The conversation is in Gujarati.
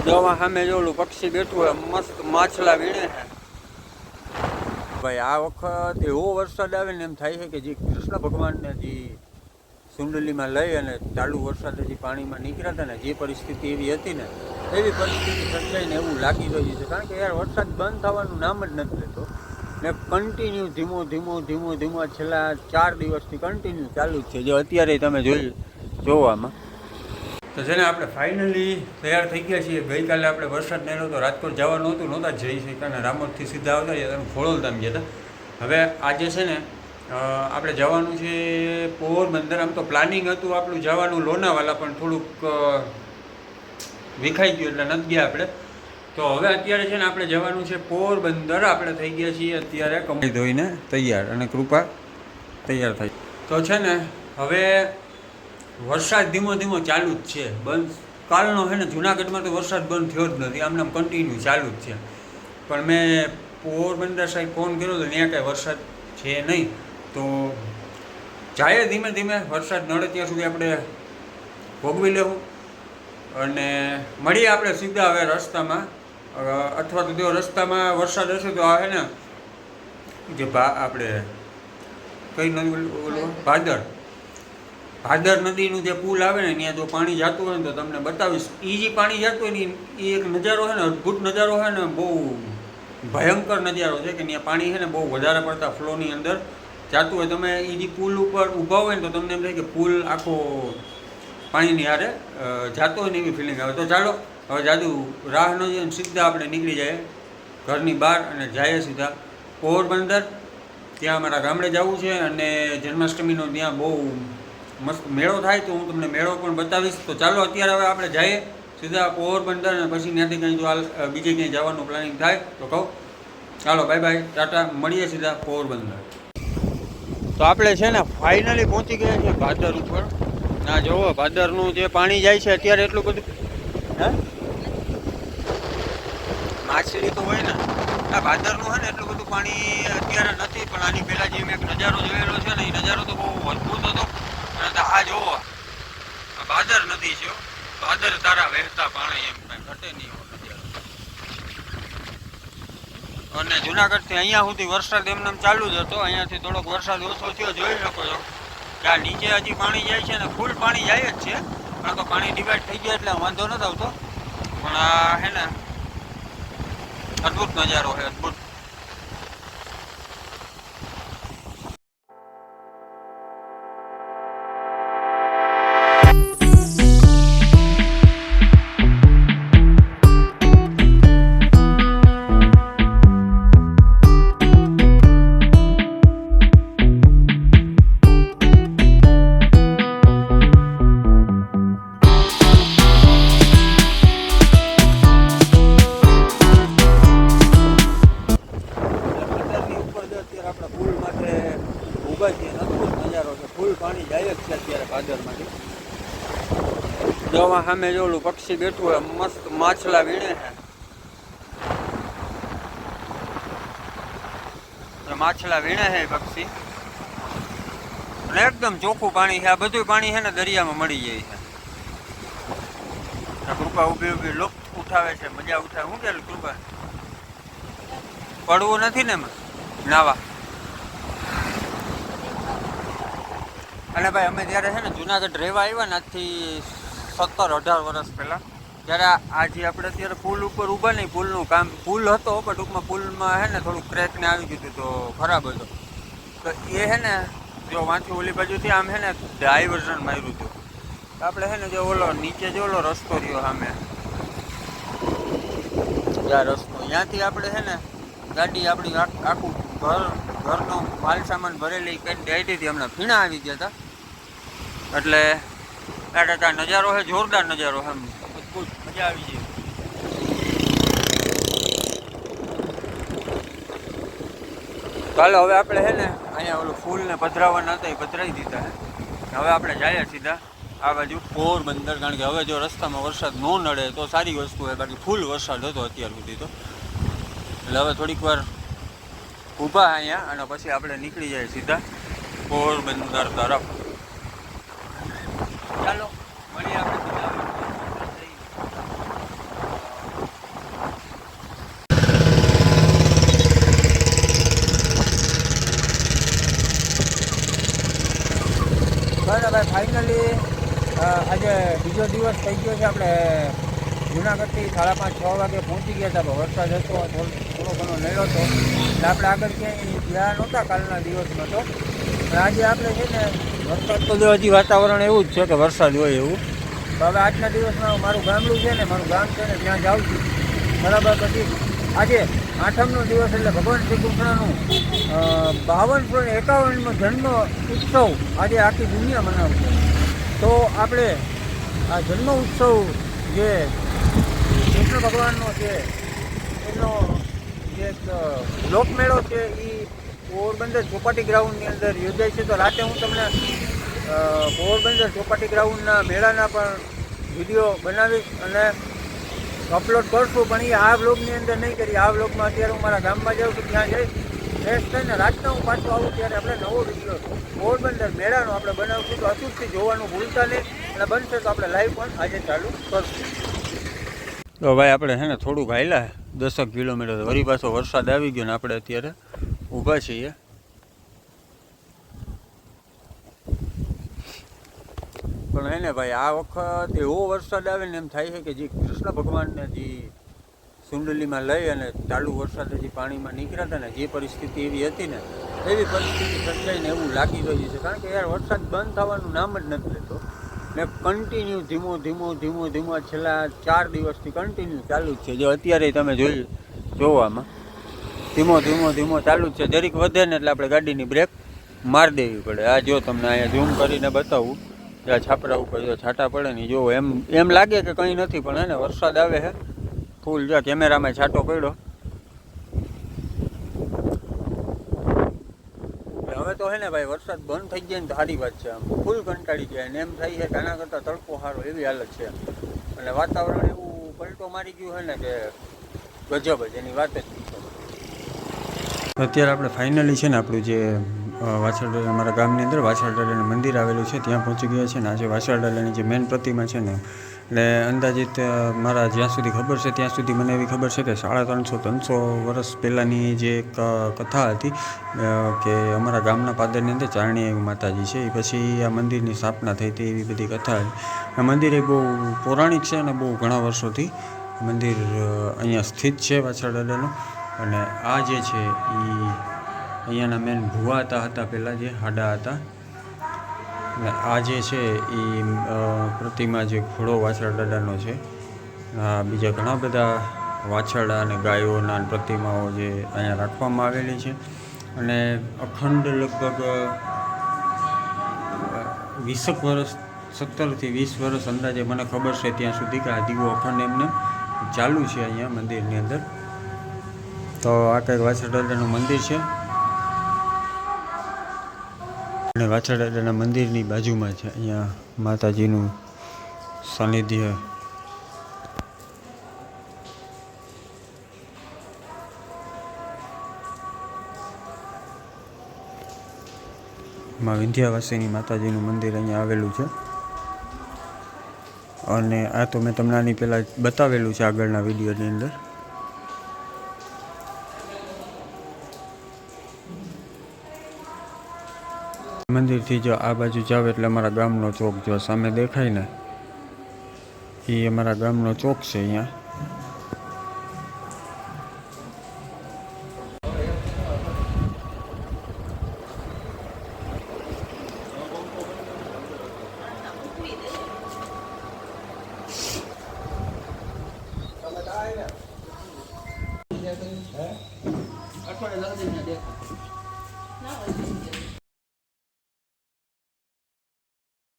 જોવા સામે જોલું પક્ષી બેઠું હોય મસ્ત માછલા વીણે છે ભાઈ. આ વખત એવો વરસાદ આવે ને એમ થાય છે કે જે કૃષ્ણ ભગવાનને જે સુંડલીમાં લઈ અને ચાલુ વરસાદે જે પાણીમાં નીકળ્યા હતા ને, જે પરિસ્થિતિ એવી હતી ને એવી પરિસ્થિતિ સર્જાઈને એવું લાગી રહ્યું છે. કારણ કે યાર વરસાદ બંધ થવાનું નામ જ નથી લેતો ને કન્ટિન્યુ ધીમો છેલ્લા 4 દિવસથી કન્ટિન્યુ ચાલુ જ છે, જે અત્યારે તમે જોવામાં. તો જેને આપણે ફાઇનલી તૈયાર થઈ ગયા છીએ. ગઈકાલે આપણે વરસાદ નહીં તો રાજકોટ જવાનું હતું, નહોતા જઈ શક્યા અને રામોદથી સીધા આવતા રહ્યા હતા, ખોડલધામ ગયા હતા. હવે આજે છે ને આપણે જવાનું છે પોરબંદર. આમ તો પ્લાનિંગ હતું આપણું જવાનું લોનાવાલા, પણ થોડુંક વિખાઈ ગયું એટલે નથી ગયા આપણે. તો હવે અત્યારે છે ને આપણે જવાનું છે પોરબંદર. આપણે થઈ ગયા છીએ અત્યારે કમળી ધોઈને તૈયાર અને કૃપા તૈયાર થઈ. તો છે ને હવે વરસાદ ધીમો ચાલુ જ છે, બંધ કાલનો છે ને જુનાગઢમાં તો વરસાદ બંધ થયો જ નથી, આમને કન્ટિન્યુ ચાલુ જ છે. પણ મેં પોરબંદર સાઈડ ફોન કર્યો તો ત્યાં કાંઈ વરસાદ છે નહીં. તો જાય ધીમે વરસાદ નડે ત્યાં સુધી આપણે ભોગવી લેવું અને મળીએ આપણે સીધા હવે રસ્તામાં. અથવા તો જો રસ્તામાં વરસાદ હશે તો આ છે ને જે આપણે કઈ નદી ઓલું ભાદર નદીનું જે પુલ આવે ને ત્યાં જો પાણી જતું હોય ને તો તમને બતાવીશ. એ જે પાણી જતું હોય ને એ એક નજારો છે ને, અદ્ભુત નજારો છે ને, બહુ ભયંકર નજારો છે કે ત્યાં પાણી છે ને બહુ વધારે પડતા ફ્લોની અંદર જતું હોય. તમે એ જે પુલ ઉપર ઊભા હોય ને તો તમને એમ થાય કે પુલ આખો પાણીની હારે જતો હોય ને એવી ફિલિંગ આવે. તો ચાલો હવે જાદુ રાહ ન જોઈએ સીધા આપણે નીકળી જાય ઘરની બહાર અને જઈએ સીધા પોરબંદર. ત્યાં અમારા ગામડે જવું છે અને જન્માષ્ટમીનો ત્યાં બહુ મસ્ત મેળો થાય, તો હું તમને મેળો પણ બતાવીશ. તો ચાલો અત્યારે હવે આપણે જઈએ સીધા પોરબંદર અને પછી ત્યાંથી કંઈ જો બીજે ક્યાંય જવાનું પ્લાનિંગ થાય તો કહું. ચાલો બાય ટાટા, મળીએ સીધા પોરબંદર. તો આપણે છે ને ફાઇનલી પહોંચી ગયા છીએ ભાદર ઉપર. ના જોવો ભાદરનું જે પાણી જાય છે અત્યારે એટલું બધું હે માછલી તો હોય ને, આ ભાદરનું હોય ને એટલું બધું પાણી અત્યારે નથી. પણ આની પહેલાં જે મેં એક નજારો જોયેલો છે ને એ નજારો તો બહુ અદ્ભુત હતો. અને આ જોવો ભાદર નદી છે, ભાદર તારા વહેતા પાણી, એમ કાંઈ ઘટે નહીં એવો નજારો. અને જુનાગઢથી અહીંયા સુધી વરસાદ એમને ચાલુ જ હતો. અહીંયાથી થોડોક વરસાદ ઓછો થયો, જોઈ શકો છો કે આ નીચે હજી પાણી જાય છે ને ફૂલ પાણી જાય જ છે. પણ તો પાણી ડિવાઈડ થઈ ગયા એટલે વાંધો નથી આવતો. પણ આ હે ને અદ્ભુત નજારો છે, અદ્ભુત. પાણી જાય જ છે અત્યારે ભાદરમાંથી. જોવા સામે જોલું પક્ષી બેઠું હોય મસ્ત માછલા વીણે છે, માછલા વીણે છે પક્ષી. અને એકદમ ચોખ્ખું પાણી છે. આ બધું પાણી છે ને દરિયામાં મળી જાય છે. કૃપા ઊભી લુપ્ત ઉઠાવે છે, મજા ઉઠાવે. શું કે કૃપા પડવું નથી ને એમાં નાવા. અને ભાઈ અમે જ્યારે છે ને જુનાગઢ રહેવા આવ્યા ને આજથી 17-18 વર્ષ પહેલાં, ત્યારે આ જે આપણે અત્યારે પુલ ઉપર ઊભા નહીં, પુલનું કામ પુલ હતો પણ ટૂંકમાં પુલમાં છે ને થોડુંક ક્રેક ને આવી ગયું હતું તો ખરાબ હતો. તો એ છે ને જો વાંચું ઓલી બાજુથી આમ છે ને ડાયવર્ઝન માર્યું હતું. તો આપણે છે ને જો ઓલો નીચે જો ઓલો રસ્તો રહ્યો સામે, આ રસ્તો ત્યાંથી આપણે છે ને ગાડી આપણી આખું ઘરનો માલ સામાન ભરેલી કંઈ દાઈટી હતી. હમણાં ફીણા આવી ગયા હતા એટલે આ નજારો છે જોરદાર નજારો છે, અદ્ભુત મજા આવી જાય. ચાલો હવે આપણે છે ને અહીંયા ઓલું ફૂલને પધરાવવાના હતા એ પધરાવી દીધા છે. હવે આપણે જઈએ સીધા આ બાજુ પોરબંદર. કારણ કે હવે જો રસ્તામાં વરસાદ ન નડે તો સારી વસ્તુ હોય, બાકી ફૂલ વરસાદ હતો અત્યાર સુધી તો. એટલે હવે થોડીક વાર ઊભા અહીંયા અને પછી આપણે નીકળી જાય સીધા પોરબંદર તરફ. ચાલો મળીએ આપણે સીધા. ફાઇનલી આજે બીજો દિવસ થઈ ગયો છે. આપણે જુનાગઢથી 5:30-6 વાગે પહોંચી ગયા હતા. વરસાદ હતો, થોડો ઘણો નડ્યો હતો એટલે આપણે આગળ ક્યાંય ગયા નહોતા કાલના દિવસમાં તો. પણ આજે આપણે છે ને વરસાદ તો હજી વાતાવરણ એવું જ છે કે વરસાદ હોય એવું. તો હવે આજના દિવસમાં મારું ગામડું છે ને, મારું ગામ છે ને, ત્યાં જાઉં છું. બરાબર. પછી આજે 8મનો દિવસ એટલે ભગવાન શ્રી કૃષ્ણનું 5251મો જન્મ ઉત્સવ આજે આખી દુનિયા મનાવશે. તો આપણે આ જન્મ ઉત્સવ જે કૃષ્ણ ભગવાનનો છે એનો જે લોકમેળો છે એ પોરબંદર ચોપાટી ગ્રાઉન્ડની અંદર યોજાય છે. તો રાતે હું તમને પોરબંદર ચોપાટી ગ્રાઉન્ડના મેળાના પણ વિડીયો બનાવીશ અને અપલોડ કરશું. પણ એ આ વ્લોગની અંદર નહીં કરી. આ વ્લોગમાં અત્યારે હું મારા ગામમાં જાઉં છું, ત્યાં જઈ ફ્રેશ થઈને રાતના હું પાછો આવું ત્યારે આપણે નવો વિડીયો પોરબંદર મેળાનો આપણે બનાવશું. તો અચૂકથી જોવાનું ભૂલતા નહીં અને બનશે તો આપણે લાઈવ પણ આજે ચાલુ કરશું. તો ભાઈ આપણે છે ને થોડુંક હાલ્યા 10 કિલોમીટર, વળી પાછો વરસાદ આવી ગયો ને આપણે અત્યારે ઊભા છીએ. પણ હે ને ભાઈ આ વખત એવો વરસાદ આવે ને એમ થાય છે કે જે કૃષ્ણ ભગવાનને જે સુંડલીમાં લઈ અને ચાલુ વરસાદે જે પાણીમાં નીકળ્યા હતા ને, જે પરિસ્થિતિ એવી હતી ને એવી પરિસ્થિતિ સર્જાઈને એવું લાગી રહ્યું છે. કારણ કે યાર વરસાદ બંધ થવાનું નામ જ નથી લેતો ને કન્ટિન્યુ ધીમો છેલ્લા 4 દિવસથી કન્ટિન્યુ ચાલુ જ છે. જો અત્યારે તમે જોવામાં ધીમો ચાલુ જ છે. જરીક વધે ને એટલે આપણે ગાડીની બ્રેક મારી દેવી પડે. આ જો તમને અહીંયા ઝૂમ કરીને બતાવું, ત્યાં છાપરા ઉપર જો છાંટા પડે ને, જો એમ લાગે કે કંઈ નથી, પણ હે ને વરસાદ આવે છે ફૂલ. જો કેમેરામાં છાંટો પડ્યો. હવે તો હે ને ભાઈ વરસાદ બંધ થઈ જાય ને તો સારી વાત છે. આમ ફૂલ કંટાળી જાય ને એમ થાય છે કે આના કરતાં તડકો સારો, એવી હાલત છે. અને વાતાવરણ એવું પલટો મારી ગયું છે ને કે ગજબ જ, એની વાત જ પૂછો. અત્યારે આપણે ફાઇનલી છે ને આપણું જે વાછરડા, અમારા ગામની અંદર વાછરડાનું મંદિર આવેલું છે ત્યાં પહોંચી ગયા છે. ને આજે વાછરડાની જે મેન પ્રતિમા છે ને, એટલે અંદાજિત મારા જ્યાં સુધી ખબર છે ત્યાં સુધી મને એવી ખબર છે કે 350 વર્ષ પહેલાંની જે એક કથા હતી કે અમારા ગામના પાદરની અંદર ચારણી માતાજી છે, એ પછી આ મંદિરની સ્થાપના થઈ હતી, એવી બધી કથા હતી. આ મંદિર એ બહુ પૌરાણિક છે અને બહુ ઘણા વર્ષોથી મંદિર અહીંયા સ્થિત છે વાછરડાનું. અને આ જે છે એ અહીંયાના મેન ભુવા હતા પહેલાં, જે હાડા હતા. અને આ જે છે એ પ્રતિમા જે ઘોડો વાછરડાનો છે. આ બીજા ઘણા બધા વાછરડા અને ગાયોના પ્રતિમાઓ જે અહીંયા રાખવામાં આવેલી છે. અને અખંડ લગભગ 20 વર્ષ, 17 થી 20 વર્ષ અંદાજે મને ખબર છે ત્યાં સુધી કે આ દીવો અખંડ એમને ચાલુ છે અહીંયા મંદિરની અંદર. તો આ કંઈક વાછરડાનું મંદિર છે. અને વાછરડાના મંદિરની બાજુમાં છે અહીંયા માતાજીનું સાનિધ્ય. માં વિંધ્યાવાસીની માતાજીનું મંદિર અહીંયા આવેલું છે. અને આ તો મેં તમને આની પહેલાં બતાવેલું છે આગળના વિડીયોની અંદર. મંદિરથી જો આ બાજુ જાવ એટલે અમારા ગામનો ચોક જો સામે દેખાય ને, એ અમારા ગામનો ચોક છે અહીંયા.